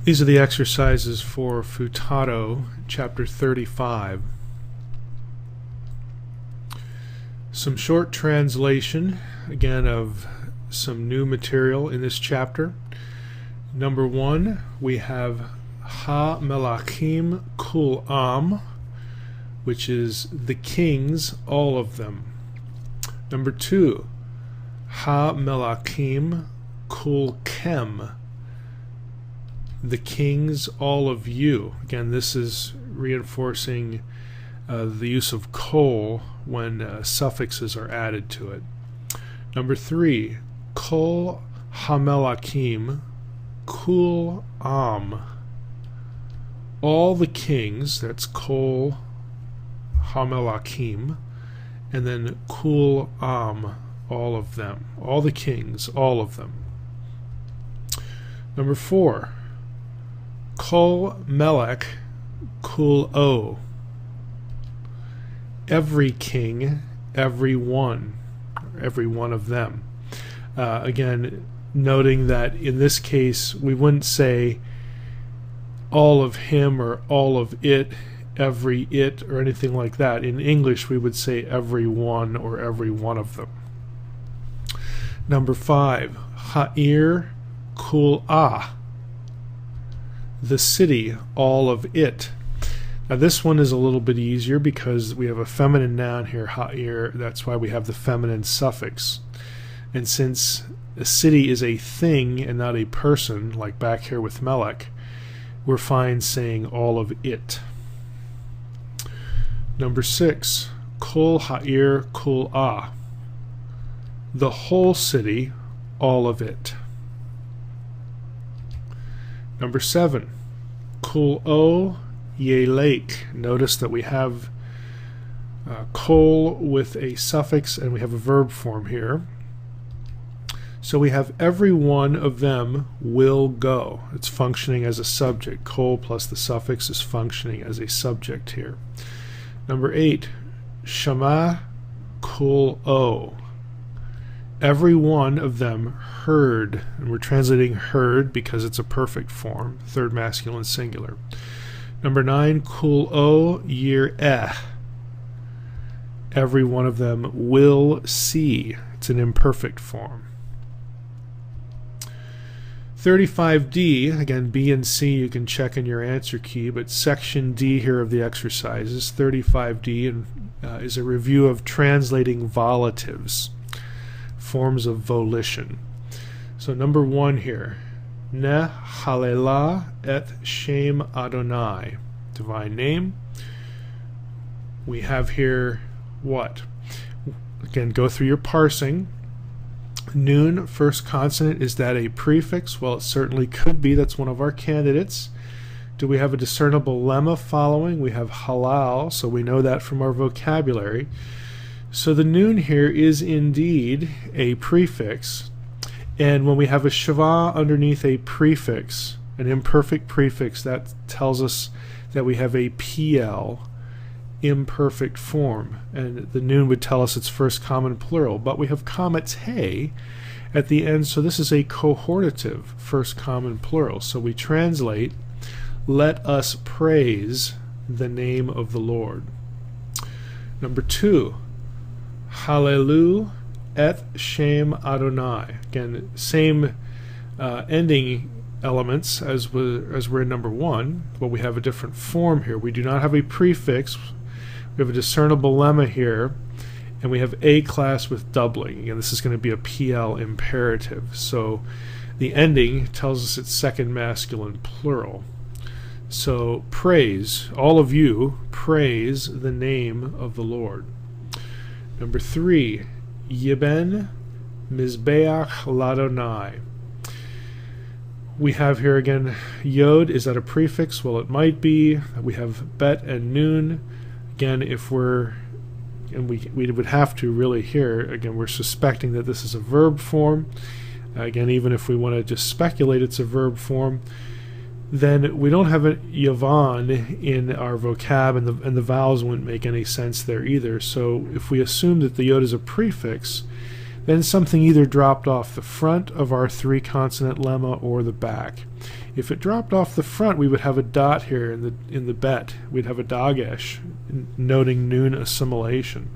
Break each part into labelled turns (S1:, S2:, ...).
S1: These are the exercises for Futato, chapter 35. Some short translation, again, of some new material in this chapter. Number 1, we have Ha Melachim Kulam, which is the kings, all of them. Number 2, Ha Melachim Kulkem, the kings, all of you. Again, this is reinforcing the use of kol when suffixes are added to it. Number 3, kol hamelakim kul am, all the kings, that's kol hamelakim, and then kul am, all of them, all the kings, all of them. Number 4, Kol Melech Kul O, every king, every one of them. Again, noting that in this case we wouldn't say all of him or all of it, every it, or anything like that. In English we would say every one or every one of them. Number 5, Ha'ir Kul Ah, the city, all of it. Now this one is a little bit easier because we have a feminine noun here, ha'ir. That's why we have the feminine suffix. And since a city is a thing and not a person, like back here with Melech, we're fine saying all of it. Number 6, kol ha'ir kul ah, the whole city, all of it. Number 7, kul o yelek. Notice that we have kol with a suffix and we have a verb form here. So we have every one of them will go. It's functioning as a subject. Kol plus the suffix is functioning as a subject here. Number 8, shama kul o, every one of them heard, and we're translating heard because it's a perfect form, third masculine singular. Number 9, kul o yir every one of them will see, it's an imperfect form. 35D, again B and C you can check in your answer key, but section D here of the exercises, 35D, is a review of translating volatives, forms of volition. So number 1 here, Ne Halela et Shem Adonai, divine name. We have here what? Again, go through your parsing. Nun, first consonant, is that a prefix? Well, it certainly could be. That's one of our candidates. Do we have a discernible lemma following? We have halal, so we know that from our vocabulary. So the nun here is indeed a prefix, and when we have a shava underneath a prefix, an imperfect prefix, that tells us that we have a PL, imperfect form, and the nun would tell us it's first common plural, but we have comma te at the end, so this is a cohortative first common plural. So we translate, let us praise the name of the Lord. Number 2, Hallelu et Shem Adonai. Again, same ending elements as we're in number 1, but we have a different form here. We do not have a prefix. We have a discernible lemma here, and we have a class with doubling. Again, this is going to be a PL imperative. So the ending tells us it's second masculine plural. So praise, all of you, praise the name of the Lord. Number 3, Yeben Mizbeach Ladonai. We have here again yod. Is that a prefix? Well, it might be. We have bet and nun. Again, if we're, and we would have to really here, again, we're suspecting that this is a verb form. Again, even if we want to just speculate it's a verb form, then we don't have a yavan in our vocab, and the vowels wouldn't make any sense there either. So if we assume that the yod is a prefix, then something either dropped off the front of our three-consonant lemma or the back. If it dropped off the front, we would have a dot here in the bet. We'd have a dagesh, noting noon assimilation.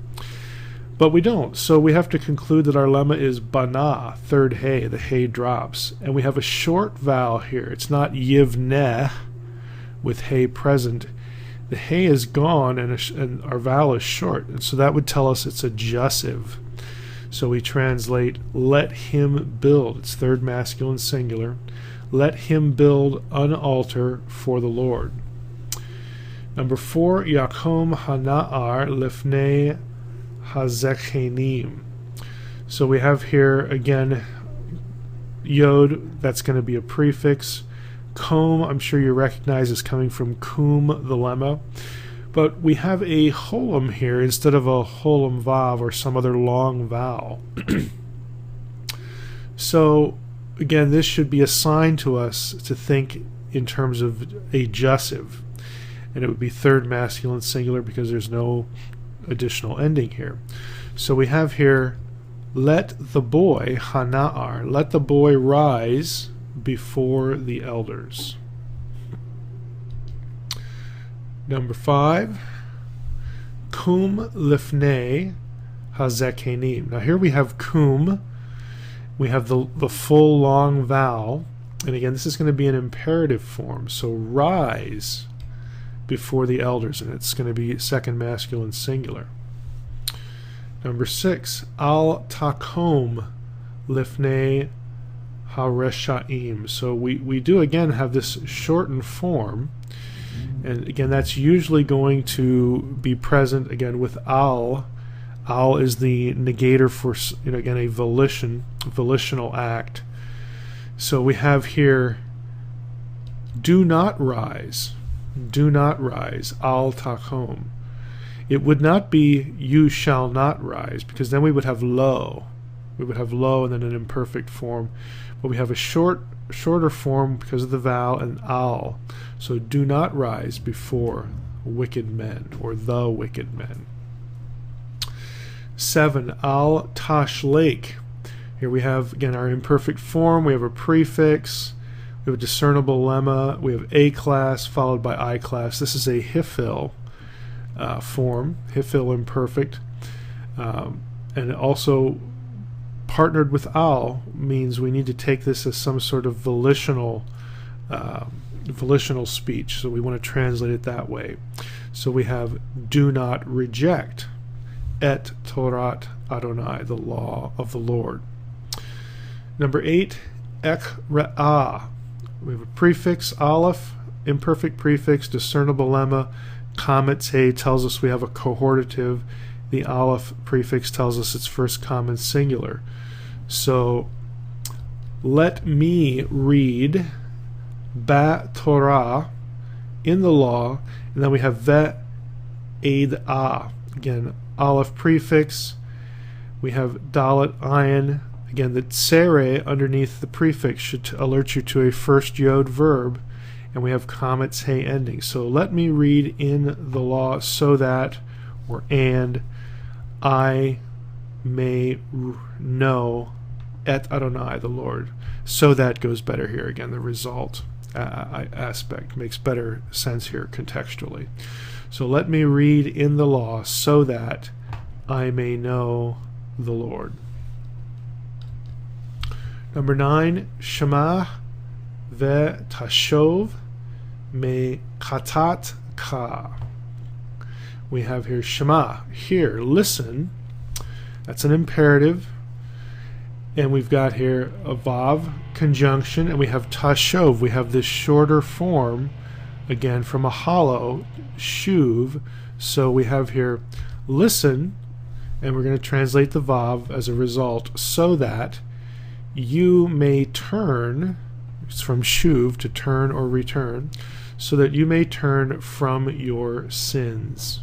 S1: But we don't, so we have to conclude that our lemma is bana, third hey, the hey drops. And we have a short vowel here. It's not yivneh with hey present. The hey is gone and our vowel is short, and so that would tell us it's a jussive. So we translate let him build. It's third masculine singular. Let him build an altar for the Lord. Number 4, Yakom Hana'ar Lifnei Hazechenim. So we have here again yod, that's going to be a prefix. Kom, I'm sure you recognize, is coming from kum, the lemma. But we have a holum here instead of a holum vav or some other long vowel. So again, this should be a sign to us to think in terms of a jussive. And it would be third masculine singular because there's no additional ending here. So we have here, let the boy, hana'ar, let the boy rise before the elders. Number 5, kum lifnei hazekenim. Now here we have kum. We have the full long vowel, and again this is going to be an imperative form. So rise before the elders, and it's going to be second masculine singular. Number 6, al takom lifnei hareshaim. So we do again have this shortened form, and again that's usually going to be present again with al. Al is the negator for, again, a volitional act. So we have here do not rise, al takom. It would not be you shall not rise, because then we would have lo. We would have lo and then an imperfect form. But we have a shorter form because of the vowel and al. So do not rise before wicked men, or the wicked men. 7, al tash lake. Here we have again our imperfect form. We have a prefix. We have a discernible lemma. We have a class followed by I class. This is a hifil form, hifil imperfect, and also partnered with al means we need to take this as some sort of volitional speech. So we want to translate it that way. So we have do not reject. Et Torat Adonai, the law of the Lord. Number 8, ek re'ah. We have a prefix, aleph, imperfect prefix, discernible lemma. Kametze tells us we have a cohortative. The aleph prefix tells us it's first common singular. So let me read ba Torah, in the law, and then we have ve aid ah. Again, aleph prefix. We have dalet ayin. Again, the tsere underneath the prefix should alert you to a first yod verb, and we have kametz hey ending. So let me read in the law so that, or and, I may know et Adonai, the Lord. So that goes better here. Again, the result aspect makes better sense here contextually. So let me read in the law so that I may know the Lord. Number 9, Shema ve tashov me katat ka. We have here Shema, hear, listen. That's an imperative. And we've got here a vav conjunction, and we have tashov. We have this shorter form, again from a hollow, shuv. So we have here listen, and we're going to translate the vav as a result, so that you may turn. It's from shuv, to turn or return, so that you may turn from your sins.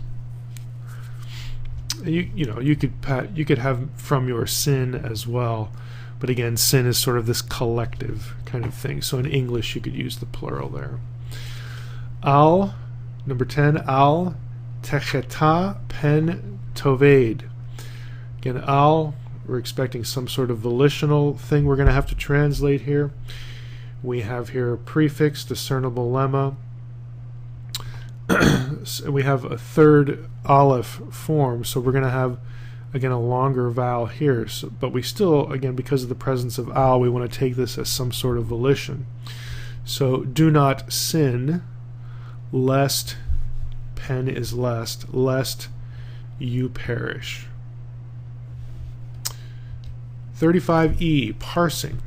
S1: You could have from your sin as well, but again, sin is sort of this collective kind of thing. So in English, you could use the plural there. Al, number 10, al techeta pen toved. Again, al We're expecting some sort of volitional thing we're going to have to translate here. We have here a prefix, discernible lemma. So we have a third aleph form, so we're going to have, again, a longer vowel here. So, but we still, again, because of the presence of al, we want to take this as some sort of volition. So do not sin, lest, pen is lest you perish. 35e, parsing.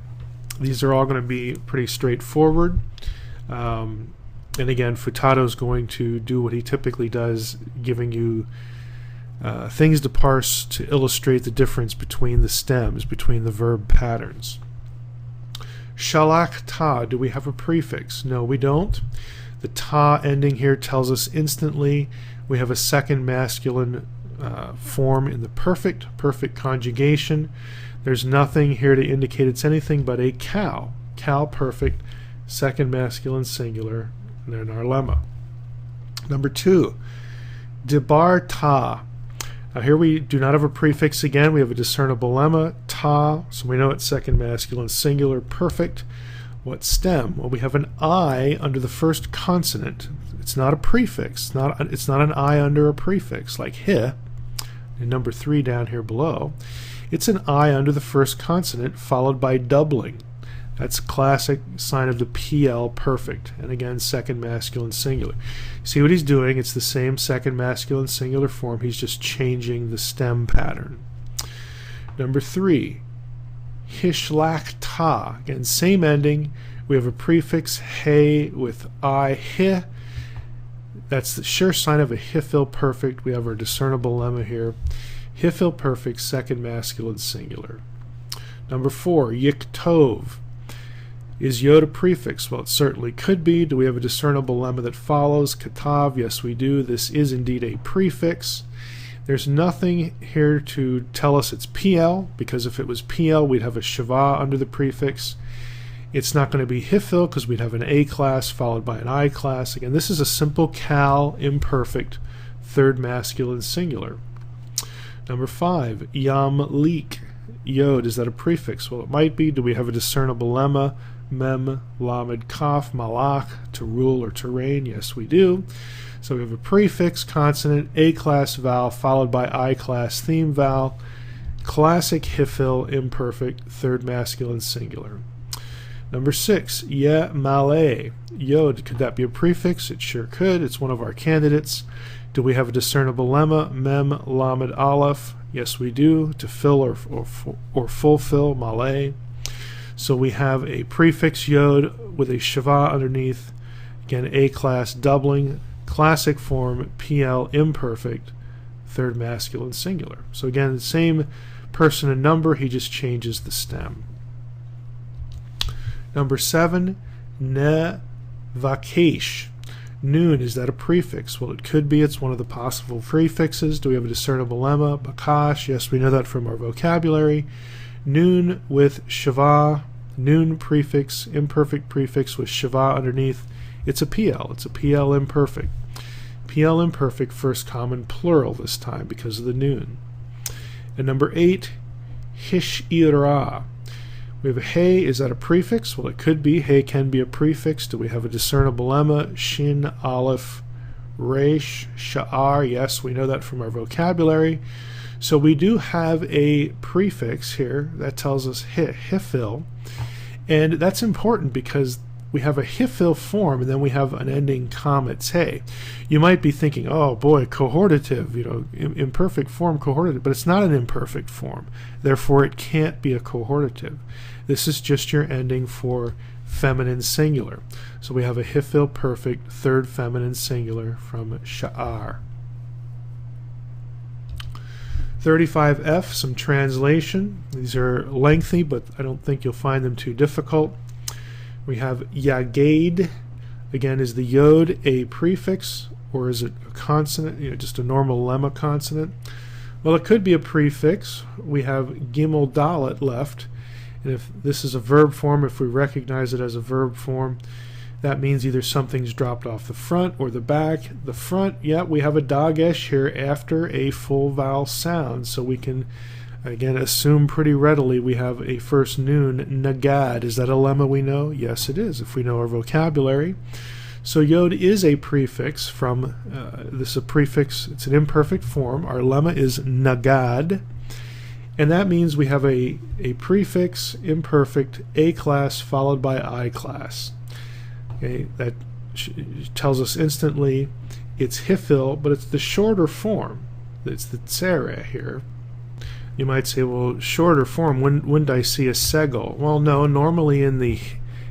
S1: These are all going to be pretty straightforward. And again, Futato is going to do what he typically does, giving you things to parse to illustrate the difference between the stems, between the verb patterns. Shalach ta, do we have a prefix? No, we don't. The ta ending here tells us instantly we have a second masculine form in the perfect conjugation. There's nothing here to indicate it's anything but a cow. Cow perfect, second masculine singular, and then our lemma. Number 2, debar ta. Now here we do not have a prefix again. We have a discernible lemma, ta, so we know it's second masculine singular, perfect. What stem? Well, we have an I under the first consonant. It's not a prefix. It's not an I under a prefix like hi. And number 3 down here below. It's an I under the first consonant followed by doubling. That's a classic sign of the PL perfect. And again, second masculine singular. See what he's doing? It's the same second masculine singular form. He's just changing the stem pattern. Number 3, hishlach ta. Again, same ending. We have a prefix, he, with I, hi. That's the sure sign of a hifil perfect. We have our discernible lemma here. Hifil perfect, second masculine singular. Number 4, yiktov. Is yod a prefix? Well, it certainly could be. Do we have a discernible lemma that follows? Katav, yes we do. This is indeed a prefix. There's nothing here to tell us it's PL, because if it was PL, we'd have a shava under the prefix. It's not going to be hifil, because we'd have an A class followed by an I class. Again, this is a simple cal, imperfect, third masculine singular. Number 5, yam leak. Yod, is that a prefix? Well, it might be. Do we have a discernible lemma? Mem, lamed, kaf, malach, to rule or to reign? Yes, we do. So we have a prefix, consonant, A-class vowel, followed by I-class theme vowel. Classic hifil, imperfect, third masculine singular. Number 6, ye male. Yod, could that be a prefix? It sure could. It's one of our candidates. Do we have a discernible lemma? Mem, lamed, aleph? Yes, we do. To fill or fulfill, male. So we have a prefix yod with a shava underneath. Again, A-class doubling. Classic form, PL, imperfect, third masculine singular. So again, the same person and number, he just changes the stem. Number 7, ne vakesh. Noon, is that a prefix? Well, it could be. It's one of the possible prefixes. Do we have a discernible lemma? Bakash, yes, we know that from our vocabulary. Noon with shava, noon prefix, imperfect prefix with shava underneath. It's a PL. It's a PL imperfect. PL imperfect, first common plural this time because of the noon. And number 8, hishira. We have a hey, is that a prefix? Well, it could be. Hey can be a prefix. Do we have a discernible lemma? Shin, aleph, resh, sha'ar. Yes, we know that from our vocabulary. So we do have a prefix here that tells us hifil. And that's important because we have a hifil form and then we have an ending comma te. You might be thinking, oh boy, cohortative, imperfect form, cohortative, but it's not an imperfect form. Therefore, it can't be a cohortative. This is just your ending for feminine singular. So we have a hifil perfect, third feminine singular from sha'ar. 35F, some translation. These are lengthy, but I don't think you'll find them too difficult. We have yaged. Again, is the yod a prefix or is it a consonant, just a normal lemma consonant? Well, it could be a prefix. We have gimel dalet left. And if this is a verb form, if we recognize it as a verb form, that means either something's dropped off the front or the back. The front, yeah, we have a dagesh here after a full vowel sound, so we can Again, assume pretty readily we have a first noon, nagad. Is that a lemma we know? Yes, it is, if we know our vocabulary. So yod is a prefix from, this is a prefix, it's an imperfect form. Our lemma is nagad. And that means we have a prefix, imperfect, A class followed by I class. Okay, that tells us instantly it's hifil, but it's the shorter form. It's the tsere here. You might say, well, shorter form, wouldn't I see a segol? Well, no, normally in the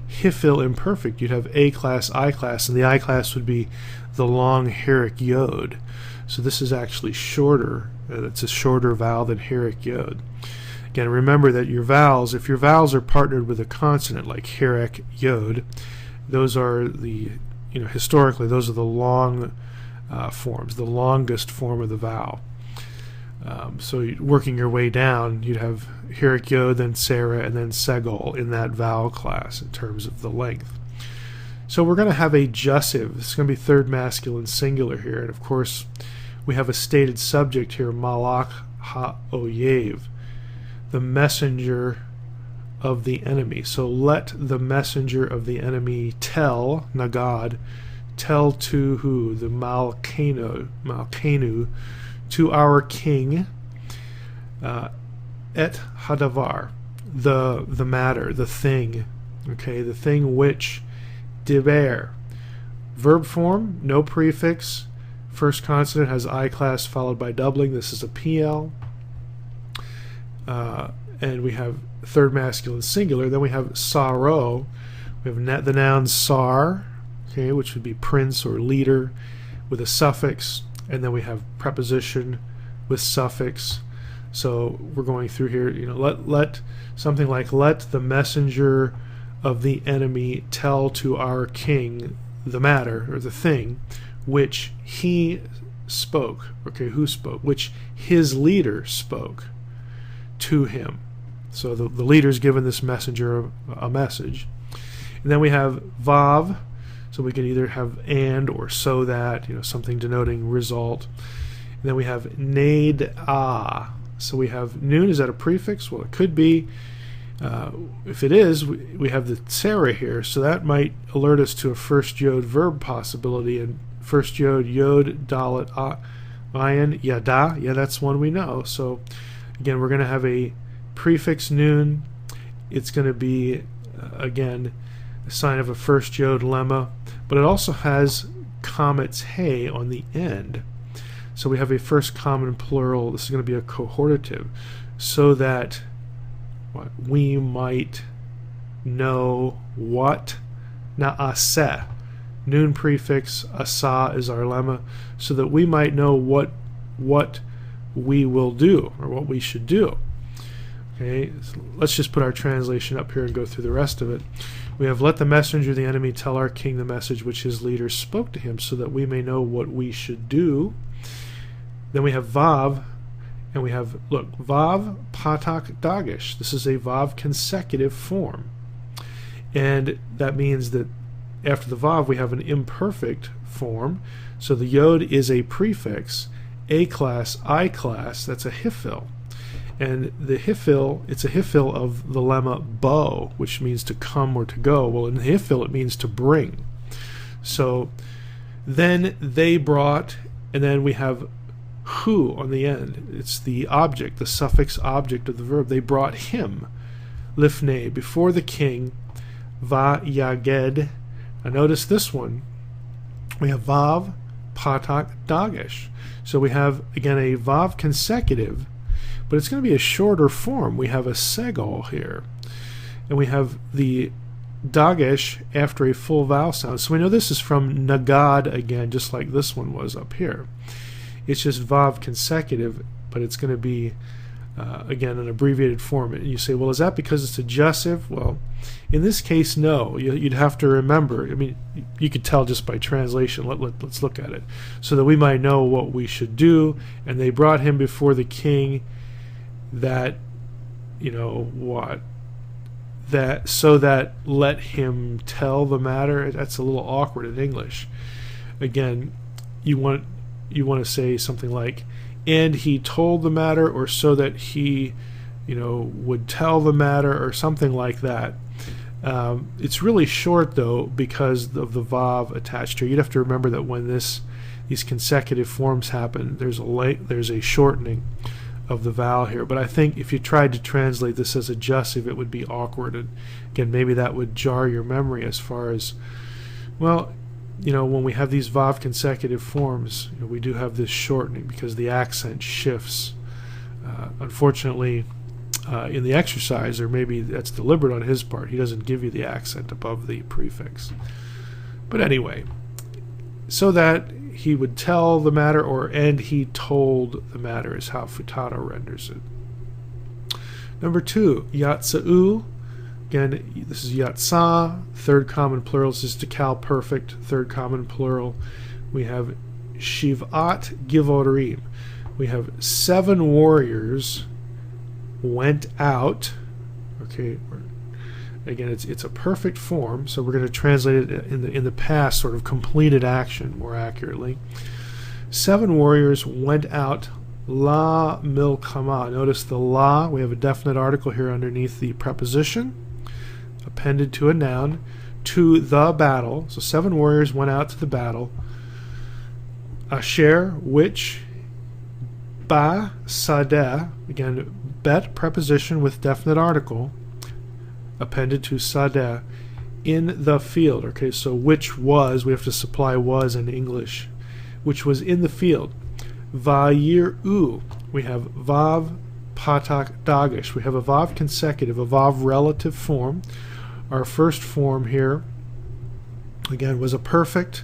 S1: hifil imperfect, you'd have A class, I class, and the I class would be the long heric yod. So this is actually shorter. It's a shorter vowel than heric yod. Again, remember that your vowels, if your vowels are partnered with a consonant like heric yod, those are the, historically, those are the long forms, the longest form of the vowel. So working your way down, you'd have heric yod, then tsere, and then segol in that vowel class in terms of the length. So we're going to have a jussive. This is going to be third masculine singular here, and of course we have a stated subject here, malach ha-oyev, the messenger of the enemy. So let the messenger of the enemy tell, nagad, tell to who? The malkenu, to our king, et hadavar, the matter, the thing, okay, the thing which, diber, verb form, no prefix, first consonant has I class followed by doubling. This is a PL, and we have third masculine singular. Then we have saro, we have the noun sar, okay, which would be prince or leader, with a suffix. And then we have preposition with suffix. So we're going through here, let something like, let the messenger of the enemy tell to our king the matter, or the thing, which he spoke. Okay, who spoke? Which his leader spoke to him. So the leader's given this messenger a message. And then we have vav. So we can either have and or so that, something denoting result. And then we have naid ah. So we have noon. Is that a prefix? Well, it could be. If it is, we have the tsere here. So that might alert us to a first yod verb possibility. And first yod, dalet, ayin, yada. Yeah, that's one we know. So again, we're going to have a prefix noon. It's going to be, again, a sign of a first yod lemma, but it also has comets hey on the end. So we have a first common plural. This is going to be a cohortative, so that we might know what na'aseh, noon prefix, asa is our lemma, so that we might know what we will do, or what we should do. Okay, so let's just put our translation up here and go through the rest of it. We have, let the messenger of the enemy tell our king the message which his leader spoke to him, so that we may know what we should do. Then we have vav, and we have, look, vav patak dagish. This is a vav consecutive form. And that means that after the vav we have an imperfect form. So the yod is a prefix, A class, I class, that's a hifil. And the hifil, it's a hifil of the lemma bo, which means to come or to go. Well, in the hifil it means to bring. So then they brought, and then we have hu on the end. It's the object, the suffix object of the verb. They brought him, lifnei, before the king, va yaged. Now notice this one. We have vav, patak, dagish. So we have, again, a vav consecutive, but it's going to be a shorter form. We have a segol here, and we have the dagish after a full vowel sound. So we know this is from nagad again, just like this one was up here. It's just vav consecutive, but it's going to be, again, an abbreviated form. And you say, well, is that because it's a jussive? Well, in this case, no. You'd have to remember. I mean, you could tell just by translation. Let's look at it, so that we might know what we should do. And they brought him before the king, that, so that let him tell the matter. That's a little awkward in English. Again, you want to say something like, and he told the matter, or so that he, would tell the matter, or something like that. It's really short though because of the vav attached here. You'd have to remember that when these consecutive forms happen, there's a shortening of the vowel here. But I think if you tried to translate this as adjussive, it would be awkward, and again, maybe that would jar your memory as far as, well, when we have these vav consecutive forms, we do have this shortening because the accent shifts. Unfortunately, in the exercise, or maybe that's deliberate on his part, he doesn't give you the accent above the prefix. But anyway, so that he would tell the matter, and he told the matter is how Futato renders it. Number 2, yatsa'u. Again, this is yatsa, third common plural. This is Decal perfect, third common plural. We have shivat givorim. We have 7 warriors went out. Okay, again, it's a perfect form, so we're going to translate it in the past, sort of completed action more accurately. 7 warriors went out la milkama. Notice the la, we have a definite article here underneath the preposition, appended to a noun, to the battle. So 7 warriors went out to the battle. Asher, which, ba sadeh, again, bet preposition with definite article, appended to sadeh, in the field. Okay, so which was, we have to supply was in English, which was in the field. Vayir'u, we have vav patak dagish. We have a vav consecutive, a vav relative form. Our first form here, again, was a perfect.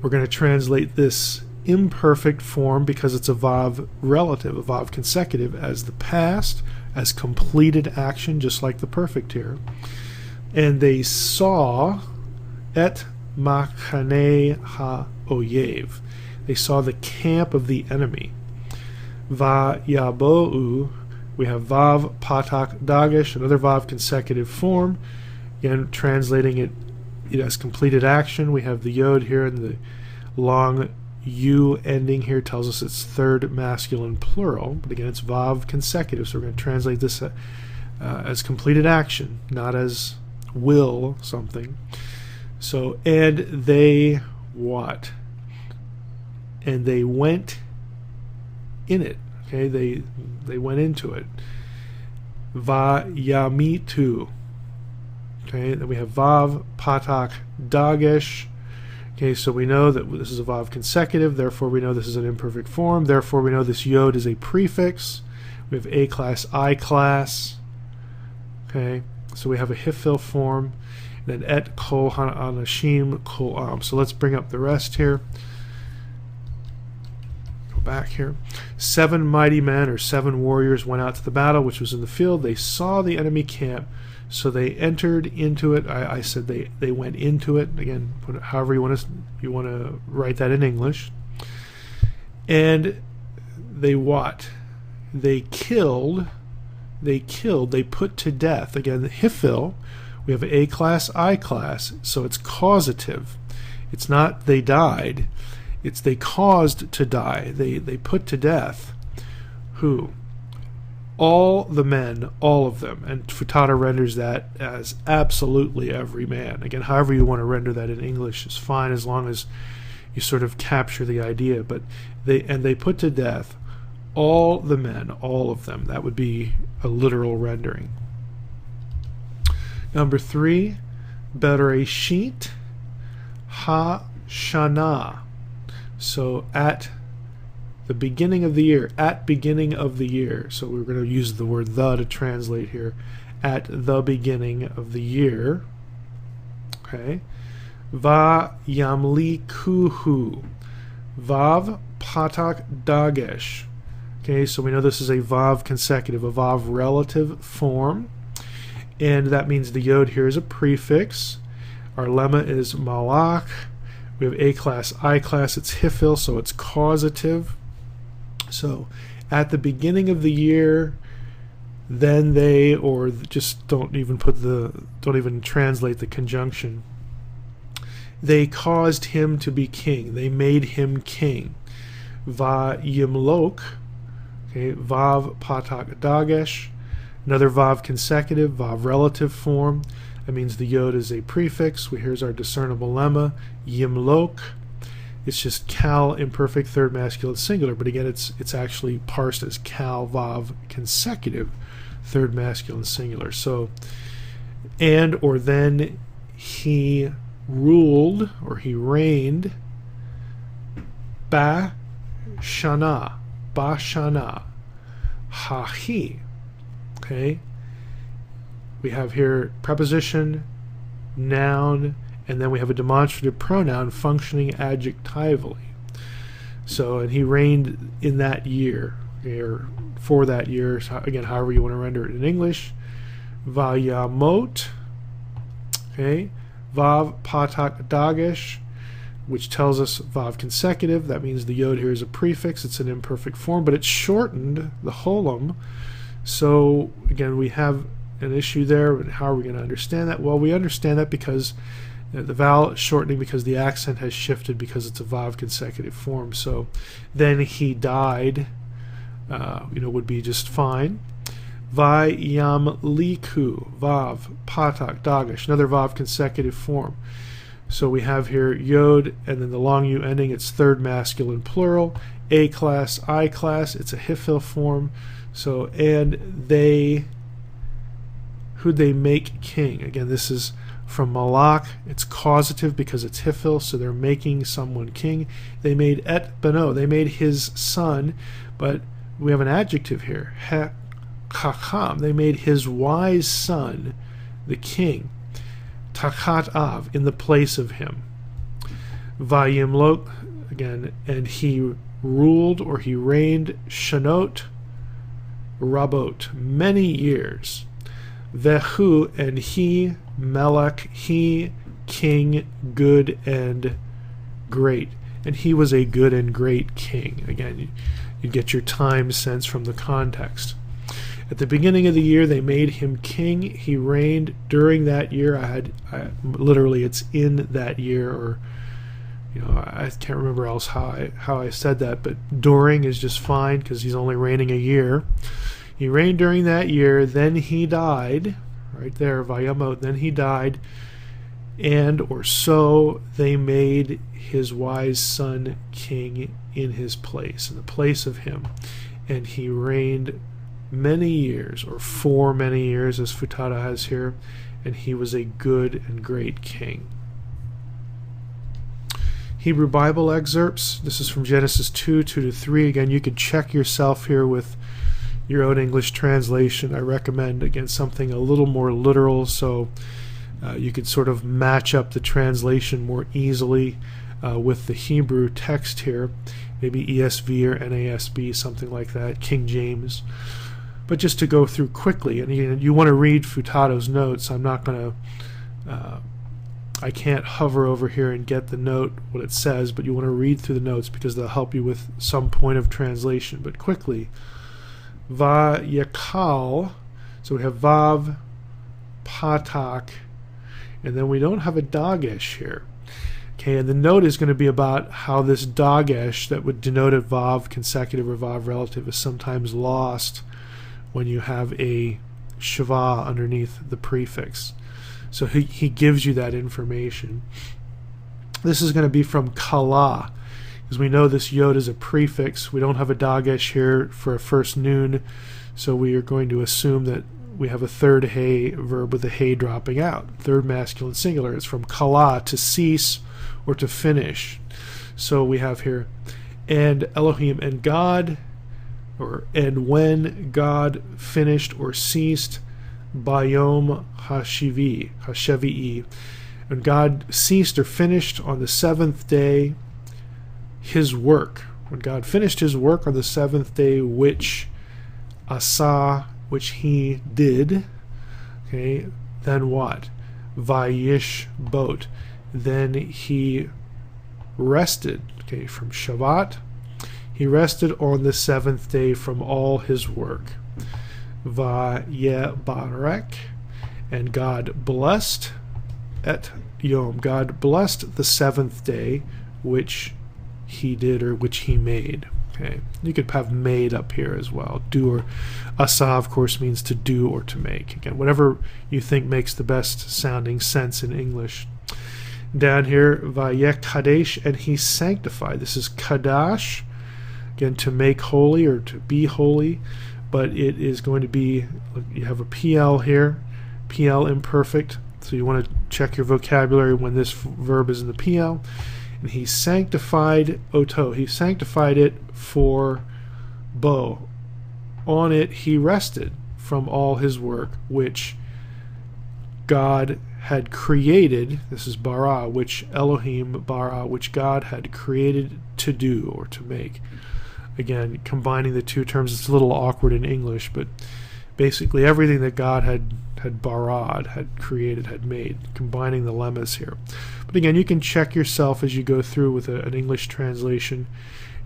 S1: We're going to translate this imperfect form because it's a vav relative, a vav consecutive, as the past, as completed action, just like the perfect here. And they saw et machane ha-oyev. They saw the camp of the enemy. Va yabo'u, we have vav patak dagish, another vav consecutive form. Again, translating it as completed action. We have the yod here, and the long U ending here tells us it's third masculine plural, but again, it's vav consecutive, so we're going to translate this as completed action, not as will something. So, and they what? And they went in it. Okay, they went into it. Va yamitu. Okay, then we have vav patak dagesh. Okay, so we know that this is a vav consecutive, therefore we know this is an imperfect form, therefore we know this yod is a prefix. We have A class, I class. Okay, so we have a hifil form, and then et kol hanashim kol am. So let's bring up the rest here. Go back here. 7 mighty men, or 7 warriors, went out to the battle, which was in the field. They saw the enemy camp, so they entered into it. I said they went into it. Again, put it however you want to write that in English. And they what? They killed. They put to death. Again, the hifil, we have A class, I class, so it's causative. It's not they died. It's they caused to die. They put to death. Who? All the men, all of them. And Futato renders that as absolutely every man. Again, however you want to render that in English is fine, as long as you sort of capture the idea. But they put to death all the men, all of them. That would be a literal rendering. Number 3, Bereshit ha-shana. So at the beginning of the year, at beginning of the year. So we're going to use the word the to translate here. At the beginning of the year. Okay. Va yamli kuhu. Vav patak dagesh. Okay, so we know this is a vav consecutive, a vav relative form. And that means the yod here is a prefix. Our lemma is malach. We have A class, I class. It's hifil, so it's causative. So at the beginning of the year, then they, or just don't even translate the conjunction. They caused him to be king. They made him king. Va yimlok, okay, Vav Patak Dagesh, another Vav consecutive, Vav relative form. That means the Yod is a prefix. Here's our discernible lemma, Yimlok. It's just Kal imperfect third masculine singular, but again it's actually parsed as Kal Vav consecutive third masculine singular. So, and or then he ruled or he reigned Ba Shana, Hahi. Okay, we have here preposition, noun, and then we have a demonstrative pronoun functioning adjectively. So, and he reigned in that year, or for that year, again, however you want to render it in English. Vayamot, okay, Vav Patak Dagesh, which tells us Vav consecutive. That means the Yod here is a prefix. It's an imperfect form, but it's shortened, the holum. So, again, we have an issue there. And how are we going to understand that? Well, we understand that because the vowel is shortening because the accent has shifted because it's a Vav consecutive form. So then he died, would be just fine. Vayam liku, Vav, Patak, Dagesh, another Vav consecutive form. So we have here Yod, and then the long U ending, it's third masculine plural. A class, I class, it's a Hifil form. So, and they, who they make king. Again, this is from Malak. It's causative because it's Hifil, so they're making someone king. They made et beno, they made his son, but we have an adjective here, chacham, they made his wise son the king. Takat av, in the place of him. Vayimlok, again, and he ruled or he reigned shanot rabot, many years. Vehu, and he melech, he king, good and great. And he was a good and great king. Again, you get your time sense from the context. At the beginning of the year, they made him king. He reigned during that year. Literally, it's in that year, or I can't remember else how I said that, but during is just fine because he's only reigning a year. He reigned during that year. Then he died, right there, vayamot. Then he died, and or so they made his wise son king in his place, in the place of him, and he reigned many years, or for many years, as Futata has here, and he was a good and great king. Hebrew Bible excerpts. This is from Genesis 2:2-3. Again, you could check yourself here with your own English translation. I recommend, again, something a little more literal, so you could sort of match up the translation more easily with the Hebrew text here. Maybe ESV or NASB, something like that, King James. But just to go through quickly, and you want to read Futato's notes. I'm not going to, I can't hover over here and get the note, what it says, but you want to read through the notes because they'll help you with some point of translation. But quickly, Va Yakal, so we have Vav, Patak, and then we don't have a Dagesh here. Okay, and the note is going to be about how this Dagesh that would denote a Vav consecutive or Vav relative is sometimes lost when you have a Shava underneath the prefix. So he gives you that information. This is going to be from Kala, because we know this Yod is a prefix. We don't have a Dagesh here for a first noon, so we are going to assume that we have a third Hey verb with the Hey dropping out. Third masculine singular. It's from Kala, to cease or to finish. So we have here, and Elohim, and God, and when God finished or ceased, Bayom Hashevi'i, and God ceased or finished on the seventh day his work. When God finished his work on the seventh day, which Asa, which he did, okay, then what? Vayish bot. Then he rested, okay, from Shabbat. He rested on the seventh day from all his work. Vayebarek, and God blessed et Yom. God blessed the seventh day, which he did or which he made. Okay, you could have made up here as well. Do or asa, of course, means to do or to make. Again, whatever you think makes the best sounding sense in English. Down here, vayek kadesh, and he sanctified. This is kadash, again, to make holy or to be holy, but it is going to be, you have a PL here, PL imperfect, so you want to check your vocabulary when this verb is in the PL. And he sanctified oto, he sanctified it for bo. On it he rested from all his work which God had created. This is bara, which Elohim bara, which God had created to do or to make. Again, combining the two terms, it's a little awkward in English, but basically everything that God had barad, had created, had made, combining the lemmas here. But again, you can check yourself as you go through with an English translation.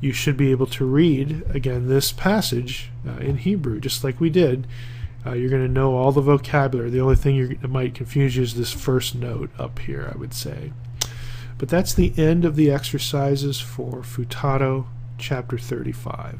S1: You should be able to read, again, this passage in Hebrew, just like we did. You're going to know all the vocabulary. The only thing that might confuse you is this first note up here, I would say. But that's the end of the exercises for Futato chapter 35.